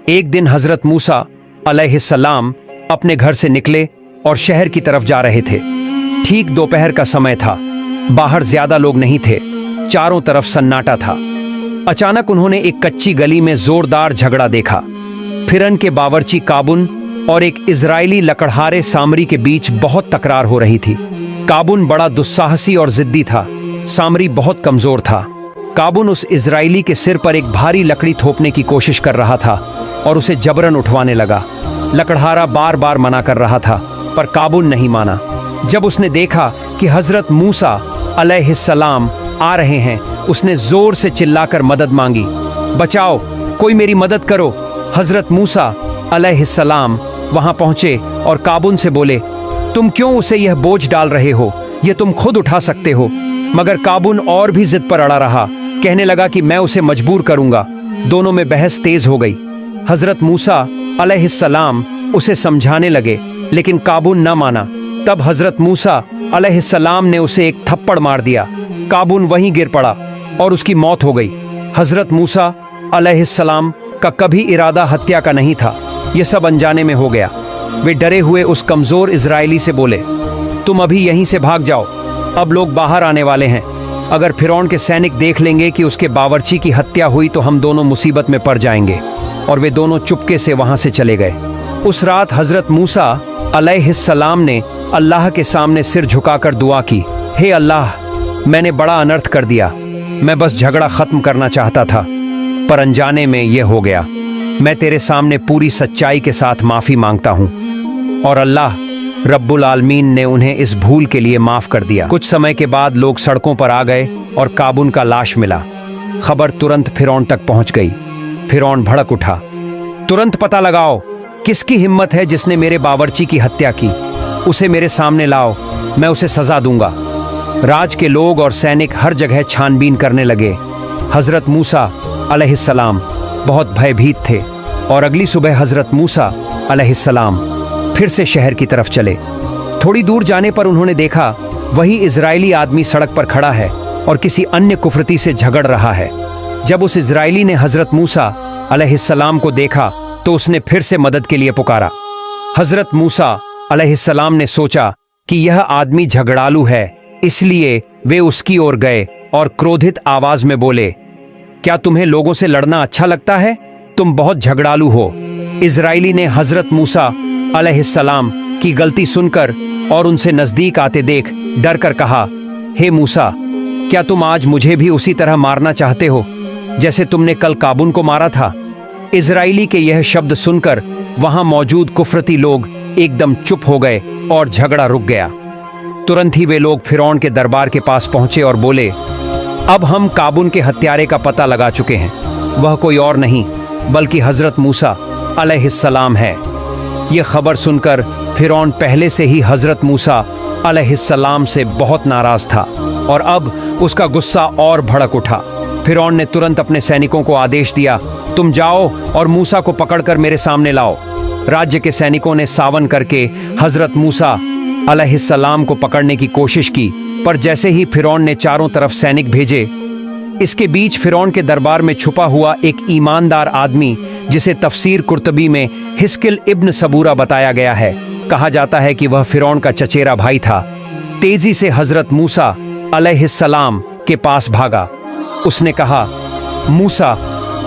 एक दिन हजरत मूसा अलैहिस्सलाम अपने घर से निकले और शहर की तरफ जा रहे थे। ठीक दोपहर का समय था। बाहर ज्यादा लोग नहीं थे, चारों तरफ सन्नाटा था। अचानक उन्होंने एक कच्ची गली में जोरदार झगड़ा देखा। फिरौन के बावर्ची काबून और एक इजरायली लकड़हारे सामरी के बीच बहुत तकरार हो रही थी। काबून बड़ा दुस्साहसी और जिद्दी था, सामरी बहुत कमजोर था। काबून उस इजरायली के सिर पर एक भारी लकड़ी थोपने की कोशिश कर रहा था और उसे जबरन उठवाने लगा। लकड़हारा बार बार मना कर रहा था, पर काबून नहीं माना। जब उसने देखा कि हजरत मूसा अलैहिस्सलाम आ रहे हैं, उसने जोर से चिल्लाकर मदद मांगी। बचाओ, कोई मेरी मदद करो। हजरत मूसा अलैहिस्सलाम वहां पहुंचे और काबून से बोले, तुम क्यों उसे यह बोझ डाल रहे हो? यह तुम खुद उठा सकते हो। मगर काबून और भी जिद पर अड़ा रहा, कहने लगा कि मैं उसे मजबूर करूंगा। दोनों में बहस तेज हो गई। हजरत मूसा अलैहिस्सलाम उसे समझाने लगे, लेकिन काबून न माना। तब हजरत मूसा अलैहिस्सलाम ने उसे एक थप्पड़ मार दिया। काबून वहीं गिर पड़ा और उसकी मौत हो गई। हजरत मूसा अलैहिस्सलाम का कभी इरादा हत्या का नहीं था, यह सब अनजाने में हो गया। वे डरे हुए उस कमजोर इजरायली से बोले, तुम अभी यहीं से भाग जाओ, अब लोग बाहर आने वाले हैं। अगर फिरौन के सैनिक देख लेंगे कि उसके बावर्ची की हत्या हुई तो हम दोनों मुसीबत में पड़ जाएंगे। और वे दोनों चुपके से वहां से चले गए। उस रात हजरत मूसा अलैहिस्सलाम ने अल्लाह के सामने सिर झुकाकर दुआ की, हे अल्लाह, मैंने बड़ा अनर्थ कर दिया। मैं बस झगड़ा खत्म करना चाहता था, पर अनजाने में यह हो गया। मैं तेरे सामने पूरी सच्चाई के साथ माफी मांगता हूं। और अल्लाह रब्बुल आलमीन ने उन्हें इस भूल के लिए माफ कर दिया। कुछ समय के बाद लोग सड़कों पर आ गए और काबून का लाश मिला। खबर तुरंत फिरौन तक पहुंच गई। फिरौन भड़क उठा, तुरंत पता लगाओ किसकी हिम्मत है जिसने मेरे बावर्ची की हत्या की। उसे मेरे सामने लाओ, मैं उसे सजा दूंगा। राज के लोग और सैनिक हर जगह छानबीन करने लगे। हजरत मूसा अलैहिस्सलाम बहुत भयभीत थे और अगली सुबह हजरत मूसा अलैहिस्सलाम फिर से शहर की तरफ चले। थोड़ी दूर जाने पर उन्होंने देखा वही इजरायली आदमी सड़क पर खड़ा है और किसी अन्य कुफरती से झगड़ रहा है। जब उस इजरायली ने हजरत मूसा अलैहिस्सलाम को देखा तो उसने फिर से मदद के लिए पुकारा। हजरत मूसा अलैहिस्सलाम ने सोचा कि यह आदमी झगड़ालू है, इसलिए वे उसकी ओर गए और क्रोधित आवाज में बोले, क्या तुम्हें लोगों से लड़ना अच्छा लगता है? तुम बहुत झगड़ालू हो। इजरायली ने हजरत मूसा अलैहिस्सलाम की गलती सुनकर और उनसे नजदीक आते देख डर कर कहा, हे मूसा, क्या तुम आज मुझे भी उसी तरह मारना चाहते हो जैसे तुमने कल काबून को मारा था? इजरायली के यह शब्द सुनकर वहां मौजूद कुफरती लोग एकदम चुप हो गए और झगड़ा रुक गया। तुरंत ही वे लोग फिरौन के दरबार के पास पहुंचे और बोले, अब हम काबून के हत्यारे का पता लगा चुके हैं। वह कोई और नहीं बल्कि हजरत मूसा अलैहिस्सलाम है। यह खबर सुनकर फिरौन पहले से ही हजरत मूसा अलैहिस्सलाम से बहुत नाराज था और अब उसका गुस्सा और भड़क उठा। फिरौन ने तुरंत अपने सैनिकों को आदेश दिया, तुम जाओ और मूसा को पकड़कर मेरे सामने लाओ। राज्य के सैनिकों ने सावन करके हजरत मूसा अलैहिस्सलाम को पकड़ने की कोशिश की, पर जैसे ही फिरौन ने चारों तरफ सैनिक भेजे, इसके बीच फिरौन के दरबार में छुपा हुआ एक ईमानदार आदमी, जिसे तफसीर कुर्तबी में हिस्किल इब्न सबूरा बताया गया है, कहा जाता है कि वह फिरौन का चचेरा भाई था, तेजी से हजरत मूसा अलैहिस्सलाम के पास भागा। उसने कहा, मूसा,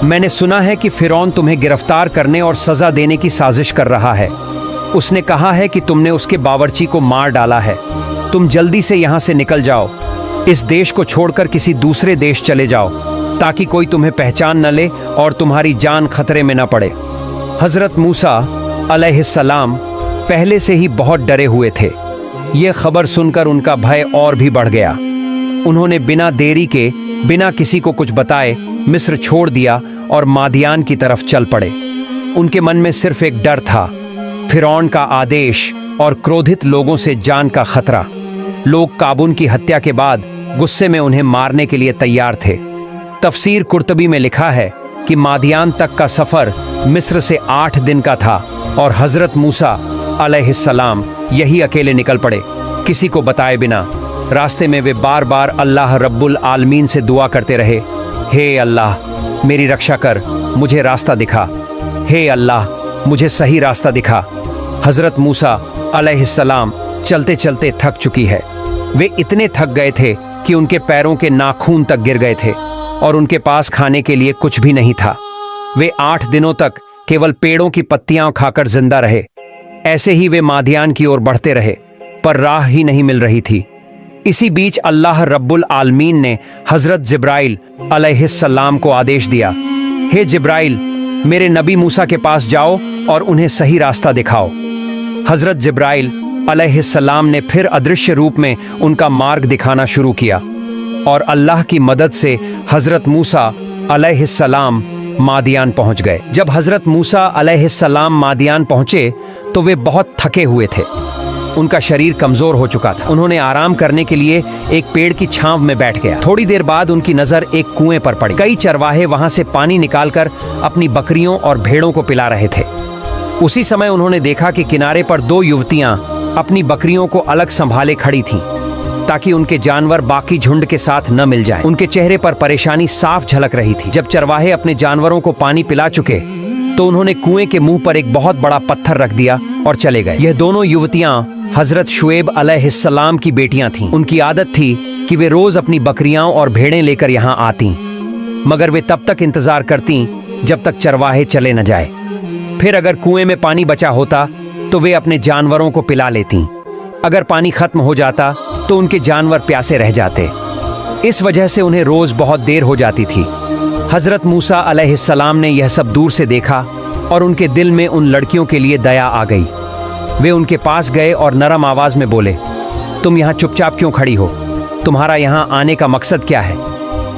मैंने सुना है कि फिरौन तुम्हें गिरफ्तार करने और सजा देने की साजिश कर रहा है। उसने कहा है कि तुमने उसके बावर्ची को मार डाला है। तुम जल्दी से यहां से निकल जाओ, इस देश को छोड़कर किसी दूसरे देश चले जाओ, ताकि कोई तुम्हें पहचान न ले और तुम्हारी जान खतरे में न पड़े। हजरत मूसा अलैहिस्सलाम पहले से ही बहुत डरे हुए थे। यह खबर सुनकर उनका भय और भी बढ़ गया। उन्होंने बिना देरी के, बिना किसी को कुछ बताए मिस्र छोड़ दिया और मादियान की तरफ चल पड़े। उनके मन में सिर्फ एक डर था, फिरौन का आदेश और क्रोधित लोगों से जान का खतरा। लोग काबून की हत्या के बाद गुस्से में उन्हें मारने के लिए तैयार थे। तफसीर कुर्तबी में लिखा है कि मादियान तक का सफर मिस्र से 8 दिन का था और हजरत मूसा अलैहिस्सलाम यही अकेले निकल पड़े, किसी को बताए बिना। रास्ते में वे बार बार अल्लाह रब्बुल आलमीन से दुआ करते रहे, हे अल्लाह, मेरी रक्षा कर, मुझे रास्ता दिखा। हे अल्लाह, मुझे सही रास्ता दिखा। हजरत मूसा अलैहिस्सलाम चलते चलते थक चुकी है। वे इतने थक गए थे कि उनके पैरों के नाखून तक गिर गए थे और उनके पास खाने के लिए कुछ भी नहीं था। वे 8 दिनों तक केवल पेड़ों की पत्तियां खाकर जिंदा रहे। ऐसे ही वे मादियान की ओर बढ़ते रहे, पर राह ही नहीं मिल रही थी। इसी बीच अल्लाह रब्बुल आलमीन ने हजरत जिब्राइल अलैहिस्सलाम को आदेश दिया, हे जिब्राइल, मेरे नबी मूसा के पास जाओ और उन्हें सही रास्ता दिखाओ। हजरत जिब्राइल अलैहिस्सलाम ने फिर अदृश्य रूप में उनका मार्ग दिखाना शुरू किया और अल्लाह की मदद से हजरत मूसा अलैहिस्सलाम मादियान पहुंच गए। जब हजरत मूसा अलैहिस्सलाम मादियान पहुंचे तो वे बहुत थके हुए थे। उनका शरीर कमजोर हो चुका था। उन्होंने आराम करने के लिए एक पेड़ की छांव में बैठ गया। थोड़ी देर बाद उनकी नजर एक कुएं पर पड़ी। कई चरवाहे वहां से पानी निकालकर अपनी बकरियों और भेड़ों को पिला रहे थे। उसी समय उन्होंने देखा कि किनारे पर 2 युवतियां अपनी बकरियों को अलग संभाले खड़ी थीं, ताकि उनके जानवर बाकी झुंड के साथ न मिल जाएं। उनके चेहरे पर परेशानी साफ झलक रही थी। जब चरवाहे अपने जानवरों को पानी पिला चुके तो उन्होंने कुएं के मुंह पर एक बहुत बड़ा पत्थर रख दिया और चले गए। यह दोनों युवतियां हजरत शुएब अलैहिस्सलाम की बेटियां थीं। उनकी आदत थी कि वे रोज अपनी बकरियां और भेड़ें लेकर यहां आती, मगर वे तब तक इंतजार करती जब तक चरवाहे चले न जाए। फिर अगर कुएं में पानी बचा होता तो वे अपने जानवरों को पिला लेती। अगर पानी खत्म हो जाता तो उनके जानवर प्यासे रह जाते। इस वजह से उन्हें रोज बहुत देर हो जाती थी। हजरत मूसा अलैहिस्सलाम ने यह सब दूर से देखा और उनके दिल में उन लड़कियों के लिए दया आ गई। वे उनके पास गए और नरम आवाज में बोले, तुम यहाँ चुपचाप क्यों खड़ी हो? तुम्हारा यहाँ आने का मकसद क्या है?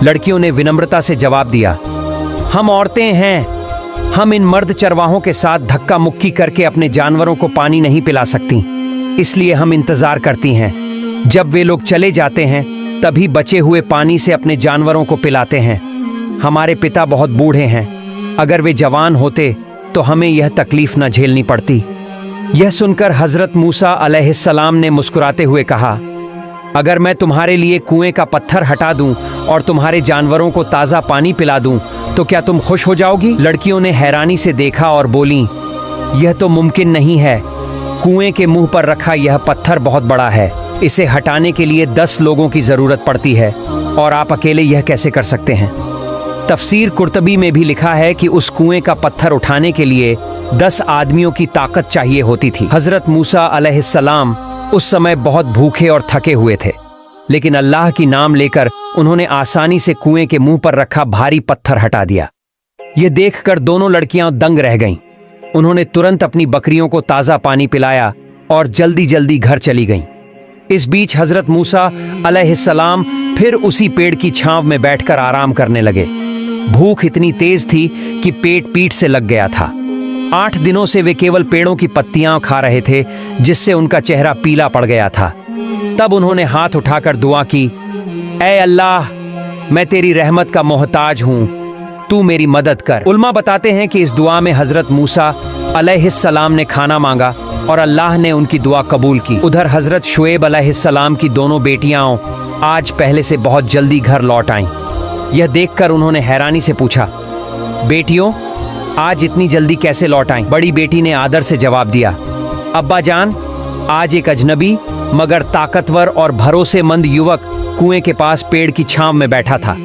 लड़कियों ने विनम्रता से जवाब दिया, हम औरतें हैं। हम इन मर्द चरवाहों के साथ धक्का मुक्की करके अपने जानवरों को पानी नहीं पिला सकती, इसलिए हम इंतजार करती हैं। जब वे लोग चले जाते हैं तभी बचे हुए पानी से अपने जानवरों को पिलाते हैं। हमारे पिता बहुत बूढ़े हैं। अगर वे जवान होते तो हमें यह तकलीफ न झेलनी पड़ती। यह सुनकर हजरत मूसा अलैहिस्सलाम ने मुस्कुराते हुए कहा, अगर मैं तुम्हारे लिए कुएं का पत्थर हटा दूं और तुम्हारे जानवरों को ताज़ा पानी पिला दूं तो क्या तुम खुश हो जाओगी? लड़कियों ने हैरानी से देखा और बोलीं, यह तो मुमकिन नहीं है। कुएं के मुंह पर रखा यह पत्थर बहुत बड़ा है। इसे हटाने के लिए 10 लोगों की जरूरत पड़ती है और आप अकेले यह कैसे कर सकते हैं? तफसीर कुर्तबी में भी लिखा है कि उस कुएं का पत्थर उठाने के लिए 10 आदमियों की ताकत चाहिए होती थी। हजरत मूसा अलैहिस्सलाम उस समय बहुत भूखे और थके हुए थे, लेकिन अल्लाह की नाम लेकर उन्होंने आसानी से कुएं के मुंह पर रखा भारी पत्थर हटा दिया। यह देखकर दोनों लड़कियां दंग रह गईं। उन्होंने तुरंत अपनी बकरियों को ताज़ा पानी पिलाया और जल्दी जल्दी घर चली गईं। इस बीच हजरत मूसा अलैहिस्सलाम फिर उसी पेड़ की छांव में बैठकर आराम करने लगे। भूख इतनी तेज थी कि पेट पीठ से लग गया था। 8 दिनों से वे केवल पेड़ों की पत्तियां खा रहे थे, जिससे उनका चेहरा पीला पड़ गया था। तब उन्होंने हाथ उठाकर दुआ की, ऐ अल्लाह, मैं तेरी रहमत का मोहताज हूं, तू मेरी मदद कर। उल्मा बताते हैं कि इस दुआ में हजरत मूसा अलैहिस्सलाम ने खाना मांगा और अल्लाह ने उनकी दुआ कबूल की। उधर हजरत शुएब अलैहिस्सलाम की दोनों बेटियां आज पहले से बहुत जल्दी घर लौट आईं। यह देखकर उन्होंने हैरानी से पूछा, बेटियों, आज इतनी जल्दी कैसे लौट आईं? बड़ी बेटी ने आदर से जवाब दिया, अब्बा जान, आज एक अजनबी मगर ताकतवर और भरोसेमंद युवक कुएं के पास पेड़ की छांव में बैठा था।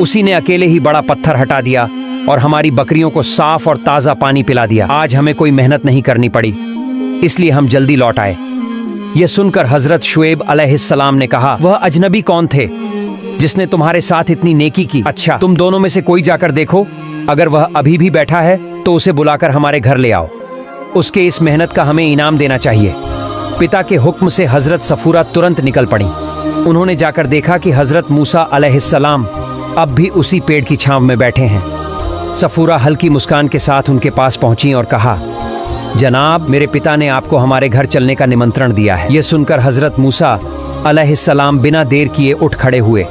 उसी ने अकेले ही बड़ा पत्थर हटा दिया और हमारी बकरियों को साफ और ताज़ा पानी पिला दिया। आज हमें कोई मेहनत नहीं करनी पड़ी, इसलिए हम जल्दी लौट आए। यह सुनकर हजरत शुएब अलैहिस्सलाम ने कहा, वह अजनबी कौन थे जिसने तुम्हारे साथ इतनी नेकी की? अच्छा, तुम दोनों में से कोई जाकर देखो, अगर वह अभी भी बैठा है तो उसे बुलाकर हमारे घर ले आओ। उसके इस मेहनत का हमें इनाम देना चाहिए। पिता के हुक्म से हजरत सफूरा तुरंत निकल पड़ी। उन्होंने जाकर देखा कि हजरत मूसा अलैहिस्सलाम अब भी उसी पेड़ की छांव में बैठे हैं। सफूरा हल्की मुस्कान के साथ उनके पास पहुंची और कहा, जनाब, मेरे पिता ने आपको हमारे घर चलने का निमंत्रण दिया है। यह सुनकर हजरत मूसा अलैहिस्सलाम बिना देर किए उठ खड़े हुए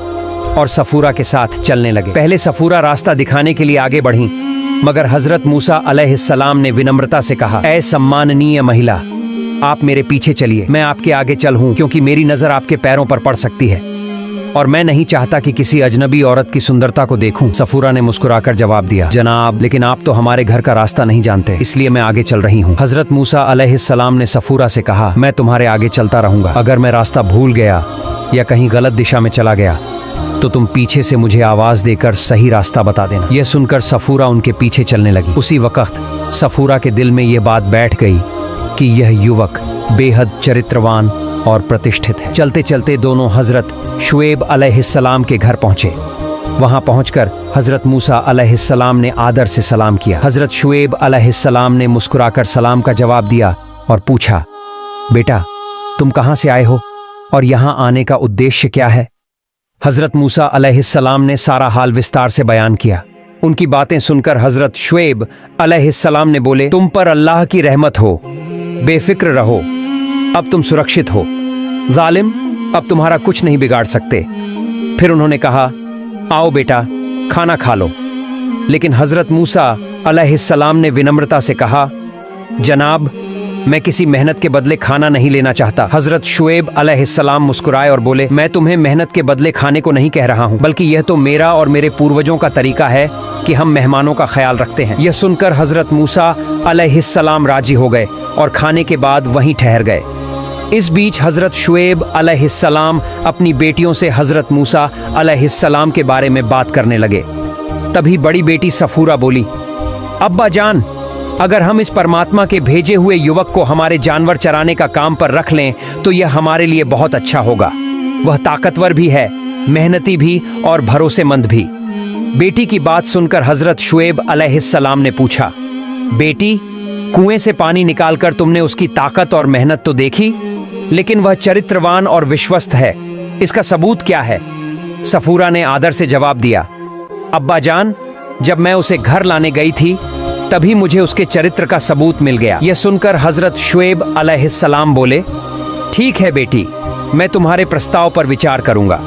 और सफूरा के साथ चलने लगे। पहले सफूरा रास्ता दिखाने के लिए आगे बढ़ी, मगर हजरत मूसा अलैहिस्सलाम ने विनम्रता से कहा, ऐ सम्माननीय महिला, आप मेरे पीछे चलिए, मैं आपके आगे चल हूं, क्योंकि मेरी नजर आपके पैरों पर पड़ सकती है। और मैं नहीं चाहता कि किसी अजनबी औरत की सुंदरता को देखूं। सफूरा ने मुस्कुराकर जवाब दिया, जनाब, लेकिन आप तो हमारे घर का रास्ता नहीं जानते, इसलिए मैं आगे चल रही हूँ। हजरत मूसा अलैहिस्सलाम ने सफूरा से कहा, मैं तुम्हारे आगे चलता रहूंगा। अगर मैं रास्ता भूल गया या कहीं गलत दिशा में चला गया तो तुम पीछे से मुझे आवाज देकर सही रास्ता बता देना। यह सुनकर सफूरा उनके पीछे चलने लगी। उसी वक्त सफूरा के दिल में यह बात बैठ गई कि यह युवक बेहद चरित्रवान और प्रतिष्ठित है। चलते चलते दोनों हजरत शुएब अलैहिस्सलाम के घर पहुंचे। वहां पहुंचकर हजरत मूसा अलैहिस्सलाम ने आदर से सलाम किया। हजरत शुएब अलैहिस्सलाम ने मुस्कुराकर सलाम का जवाब दिया और पूछा, बेटा, तुम कहां से आए हो और यहां आने का उद्देश्य क्या है? हजरत मूसा अलैहिस्सलाम ने सारा हाल विस्तार से बयान किया। उनकी बातें सुनकर हजरत शुएब अलैहिस्सलाम ने बोले, तुम पर अल्लाह की रहमत हो, बेफिक्र रहो, अब तुम सुरक्षित हो। जालिम अब तुम्हारा कुछ नहीं बिगाड़ सकते। फिर उन्होंने कहा, आओ बेटा, खाना खा लो। लेकिन हजरत मूसा अलैहिस्सलाम ने विनम्रता से कहा, जनाब, मैं किसी मेहनत के बदले खाना नहीं लेना चाहता। हजरत शुएब अलैहिस्सलाम मुस्कुराए और बोले, मैं तुम्हें मेहनत के बदले खाने को नहीं कह रहा हूँ, बल्कि यह तो मेरा और मेरे पूर्वजों का तरीका है कि हम मेहमानों का ख्याल रखते हैं। यह सुनकर हजरत मूसा अलैहिस्सलाम राजी हो गए और खाने के बाद वहीं ठहर गए। इस बीच हजरत शुएब अलैहिस्सलाम अपनी बेटियों से हजरत मूसा अलैहिस्सलाम के बारे में बात करने लगे। तभी बड़ी बेटी सफूरा बोली, अब्बा जान, अगर हम इस परमात्मा के भेजे हुए युवक को हमारे जानवर चराने का काम पर रख लें तो यह हमारे लिए बहुत अच्छा होगा। वह ताकतवर भी है, मेहनती भी और भरोसेमंद भी। बेटी की बात सुनकर हजरत शुएब अलैहिस्सलाम ने पूछा, बेटी, कुएं से पानी निकालकर तुमने उसकी ताकत और मेहनत तो देखी, लेकिन वह चरित्रवान और विश्वस्त है, इसका सबूत क्या है? सफूरा ने आदर से जवाब दिया, अब्बा जान, जब मैं उसे घर लाने गई थी तभी मुझे उसके चरित्र का सबूत मिल गया। यह सुनकर हजरत शुएब अलैहिस्सलाम बोले, ठीक है बेटी, मैं तुम्हारे प्रस्ताव पर विचार करूंगा।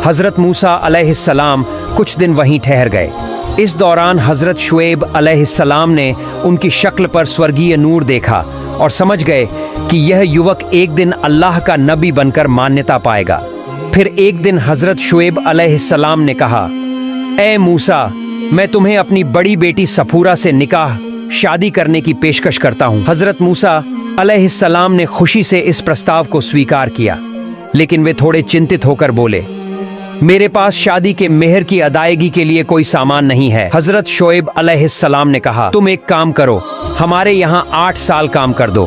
हजरत मूसा अलैहिस्सलाम कुछ दिन वहीं ठहर गए। इस दौरान हजरत शुएब अलैहिस्सलाम ने उनकी शक्ल पर स्वर्गीय नूर देखा और समझ गए कि यह युवक एक दिन अल्लाह का नबी बनकर मान्यता पाएगा। फिर एक दिन हजरत शुएब अलैहिस्सलाम ने कहा, ए मूसा, मैं तुम्हें अपनी बड़ी बेटी सफूरा से निकाह शादी करने की पेशकश करता हूँ। हजरत मूसा अलैहिस्सलाम ने खुशी से इस प्रस्ताव को स्वीकार किया, लेकिन वे थोड़े चिंतित होकर बोले, मेरे पास शादी के मेहर की अदायगी के लिए कोई सामान नहीं है। हजरत शुएब अलैहिस्सलाम ने कहा, तुम एक काम करो, हमारे यहाँ 8 साल काम कर दो।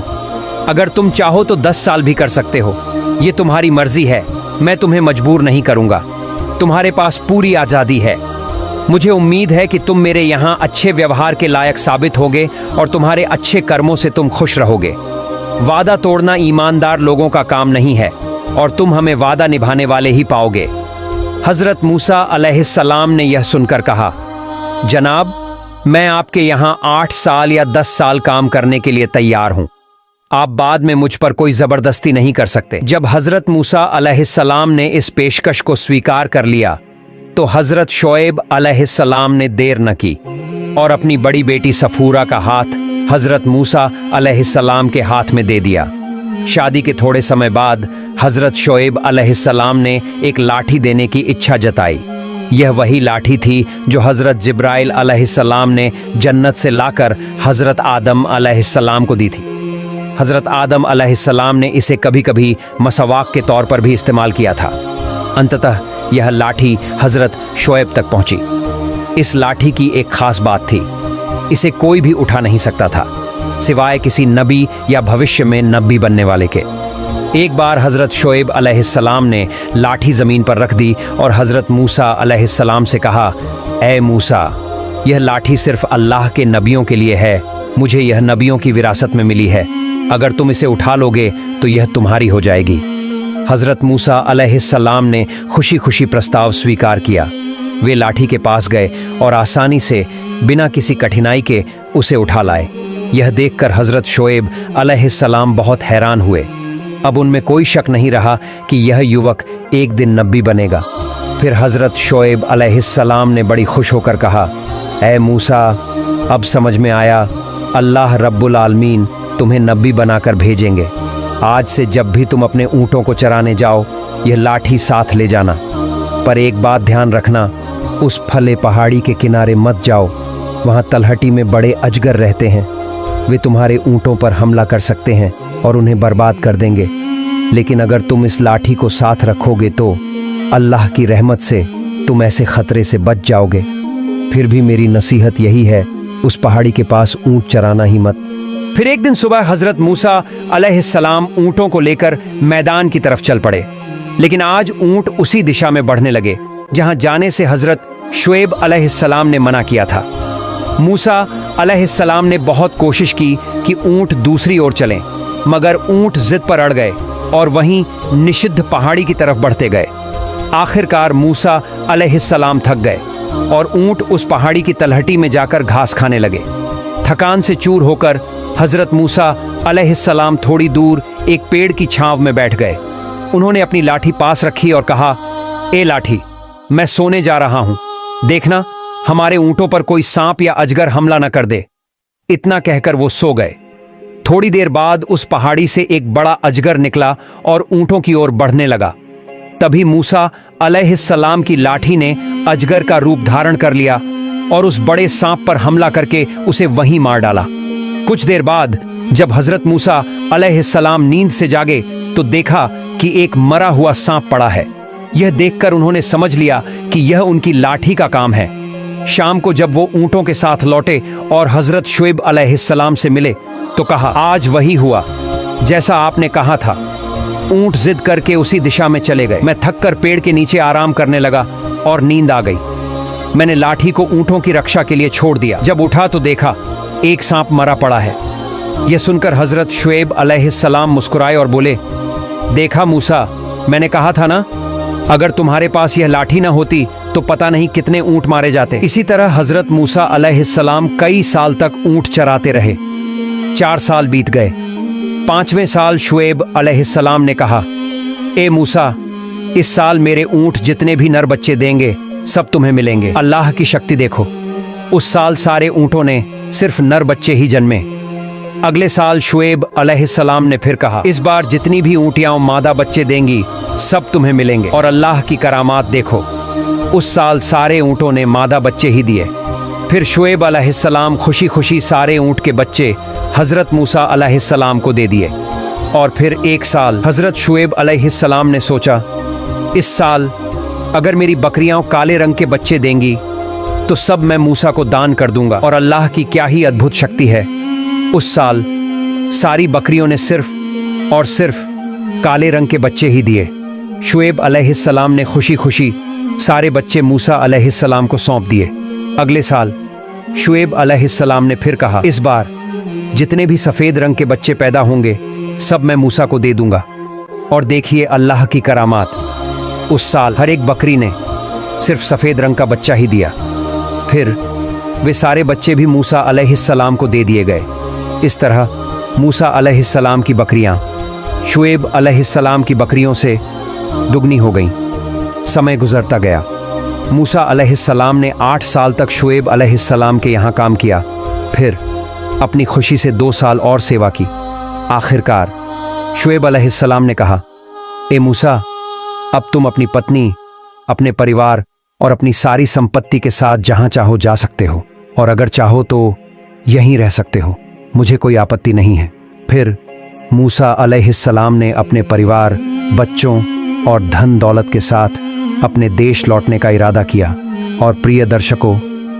अगर तुम चाहो तो 10 साल भी कर सकते हो, ये तुम्हारी मर्जी है, मैं तुम्हें मजबूर नहीं करूंगा। तुम्हारे पास पूरी आज़ादी है। मुझे उम्मीद है कि तुम मेरे यहाँ अच्छे व्यवहार के लायक साबित होगे और तुम्हारे अच्छे कर्मों से तुम खुश रहोगे। वादा तोड़ना ईमानदार लोगों का काम नहीं है और तुम हमें वादा निभाने वाले ही पाओगे। हजरत मूसा अलैहिस्सलाम ने यह सुनकर कहा, जनाब, मैं आपके यहाँ 8 साल या 10 साल काम करने के लिए तैयार हूँ। आप बाद में मुझ पर कोई जबरदस्ती नहीं कर सकते। जब हजरत मूसा अलैहिस्सलाम ने इस पेशकश को स्वीकार कर लिया तो हजरत शुएब अलैहिस्सलाम ने देर न की और अपनी बड़ी बेटी सफूरा का हाथ हजरत मूसा अलैहिस्सलाम के हाथ में दे दिया। शादी के थोड़े समय बाद हजरत शुएब अलैहिस्सलाम ने एक लाठी देने की इच्छा जताई। यह वही लाठी थी जो हजरत जिब्राइल अलैहिस्सलाम ने जन्नत से लाकर हजरत आदम अलैहिस्सलाम को दी थी। हजरत आदम अलैहिस्सलाम ने इसे कभी कभी मसवाक के तौर पर भी इस्तेमाल किया था। अंततः यह लाठी हजरत शुएब तक पहुंची। इस लाठी की एक खास बात थी, इसे कोई भी उठा नहीं सकता था सिवाय किसी नबी या भविष्य में नबी बनने वाले के। एक बार हजरत शुएब अलैहिस्सलाम ने लाठी जमीन पर रख दी और हजरत मूसा अलैहिस्सलाम से कहा, ए मूसा, यह लाठी सिर्फ अल्लाह के नबियों के लिए है, मुझे यह नबियों की विरासत में मिली है, अगर तुम इसे उठा लोगे तो यह तुम्हारी हो जाएगी। हजरत मूसा अलैहिस्सलाम ने खुशी खुशी प्रस्ताव स्वीकार किया। वे लाठी के पास गए और आसानी से बिना किसी कठिनाई के उसे उठा लाए। यह देखकर हजरत शुएब अलैहिस्सलाम बहुत हैरान हुए। अब उनमें कोई शक नहीं रहा कि यह युवक एक दिन नबी बनेगा। फिर हजरत शुएब अलैहिस्सलाम ने बड़ी खुश होकर कहा, ए मूसा, अब समझ में आया, अल्लाह रब्बुल आलमीन तुम्हें नबी बनाकर भेजेंगे। आज से जब भी तुम अपने ऊँटों को चराने जाओ, यह लाठी साथ ले जाना। पर एक बात ध्यान रखना, उस फले पहाड़ी के किनारे मत जाओ। वहां तलहटी में बड़े अजगर रहते हैं। वे तुम्हारे ऊंटों पर हमला कर सकते हैं और उन्हें बर्बाद कर देंगे। लेकिन अगर तुम इस लाठी को साथ रखोगे तो अल्लाह की रहमत से तुम ऐसे खतरे से बच जाओगे। फिर भी मेरी नसीहत यही है, उस पहाड़ी के पास ऊंट चराना ही मत। फिर एक दिन सुबह हजरत मूसा अलैहिस्सलाम ऊंटों को लेकर मैदान की तरफ चल पड़े। लेकिन आज ऊंट उसी दिशा में बढ़ने लगे जहां जाने से हजरत शुएब अलैहिस्सलाम ने मना किया था। मूसा अलैहिस्सलाम ने बहुत कोशिश की कि ऊंट दूसरी ओर चलें, मगर ऊंट जिद पर अड़ गए और वहीं निषिद्ध पहाड़ी की तरफ बढ़ते गए। आखिरकार मूसा अलैहिस्सलाम थक गए और ऊंट उस पहाड़ी की तलहटी में जाकर घास खाने लगे। थकान से चूर होकर हजरत मूसा अलैहिस्सलाम थोड़ी दूर एक पेड़ की छांव में बैठ गए। उन्होंने अपनी लाठी पास रखी और कहा, ए लाठी, मैं सोने जा रहा हूं, देखना हमारे ऊंटों पर कोई सांप या अजगर हमला न कर दे। इतना कहकर वो सो गए। थोड़ी देर बाद उस पहाड़ी से एक बड़ा अजगर निकला और ऊंटों की ओर बढ़ने लगा। तभी मूसा अलैहिस्सलाम की लाठी ने अजगर का रूप धारण कर लिया और उस बड़े सांप पर हमला करके उसे वहीं मार डाला। कुछ देर बाद जब हजरत मूसा अलैहिस्सलाम नींद से जागे तो देखा कि एक मरा हुआ सांप पड़ा है। यह देखकर उन्होंने समझ लिया कि यह उनकी लाठी का काम है। शाम को जब वो ऊंटों के साथ लौटे और हजरत शुएब अलैहिस्सलाम से मिले तो कहा, आज वही हुआ जैसा आपने कहा था। ऊंट जिद करके उसी दिशा में चले गए। मैं थककर पेड़ के नीचे आराम करने लगा और नींद आ गई। मैंने लाठी को ऊंटों की रक्षा के लिए छोड़ दिया। जब उठा तो देखा एक सांप मरा पड़ा है। यह सुनकर हजरत शुएब अलैहिस्सलाम मुस्कुराए और बोले, देखा मूसा, मैंने कहा था ना, अगर तुम्हारे पास यह लाठी ना होती तो पता नहीं कितने ऊंट मारे जाते। इसी तरह हजरत मूसा अलैहिस्सलाम कई साल तक ऊंट चराते रहे। 4 साल बीत गए। 5वें साल शुएब अलैहिस्सलाम ने कहा, ए मूसा, इस साल मेरे ऊंट जितने भी नर बच्चे देंगे सब तुम्हें मिलेंगे। अल्लाह की शक्ति देखो, उस साल सारे ऊंटों ने सिर्फ नर बच्चे ही जन्मे। अगले साल शुएब अलैहिस्सलाम ने फिर कहा, इस बार जितनी भी ऊंटियां मादा बच्चे देंगी सब तुम्हें मिलेंगे। और अल्लाह की करामात देखो, उस साल सारे ऊंटों ने मादा बच्चे ही दिए। फिर शुएब अलैहिस्सलाम खुशी खुशी सारे ऊंट के बच्चे हजरत मूसा अलैहिस्सलाम को दे दिए। और फिर एक साल हजरत शुएब अलैहिस्सलाम ने सोचा, इस साल अगर मेरी बकरियां काले रंग के बच्चे देंगी तो सब मैं मूसा को दान कर दूंगा। और अल्लाह की क्या ही अद्भुत शक्ति है, उस साल सारी बकरियों ने सिर्फ और सिर्फ काले रंग के बच्चे ही दिए। शुएब अलैहिस्सलाम ने खुशी खुशी सारे बच्चे मूसा अलैहिस्सलाम को सौंप दिए। अगले साल शुएब अलैहिस्सलाम ने फिर कहा, इस बार जितने भी सफेद रंग के बच्चे पैदा होंगे सब मैं मूसा को दे दूंगा। और देखिए अल्लाह की करामात, उस साल हर एक बकरी ने सिर्फ सफेद रंग का बच्चा ही दिया। फिर वे सारे बच्चे भी मूसा अलैहिस्सलाम को दे दिए गए। इस तरह मूसा अलैहिस्सलाम की बकरियां शुएब अलैहिस्सलाम की बकरियों से दुगनी हो गईं। समय गुजरता गया। मूसा अलैहिस्सलाम ने 8 साल तक शुएब अलैहिस्सलाम के यहाँ काम किया। फिर अपनी खुशी से 2 साल और सेवा की। आखिरकार शुएब अलैहिस्सलाम ने कहा, ए मूसा, अब तुम अपनी पत्नी, अपने परिवार और अपनी सारी संपत्ति के साथ जहां चाहो जा सकते हो, और अगर चाहो तो यहीं रह सकते हो, मुझे कोई आपत्ति नहीं है। फिर मूसा अलैहिस्सलाम ने अपने परिवार, बच्चों और धन दौलत के साथ अपने देश लौटने का इरादा किया। और प्रिय दर्शकों,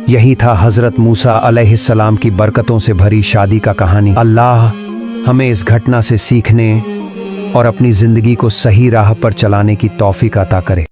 यही था हजरत मूसा अलैहिस्सलाम की बरकतों से भरी शादी का कहानी। अल्लाह हमें इस घटना से सीखने और अपनी जिंदगी को सही राह पर चलाने की तौफीक अता करे।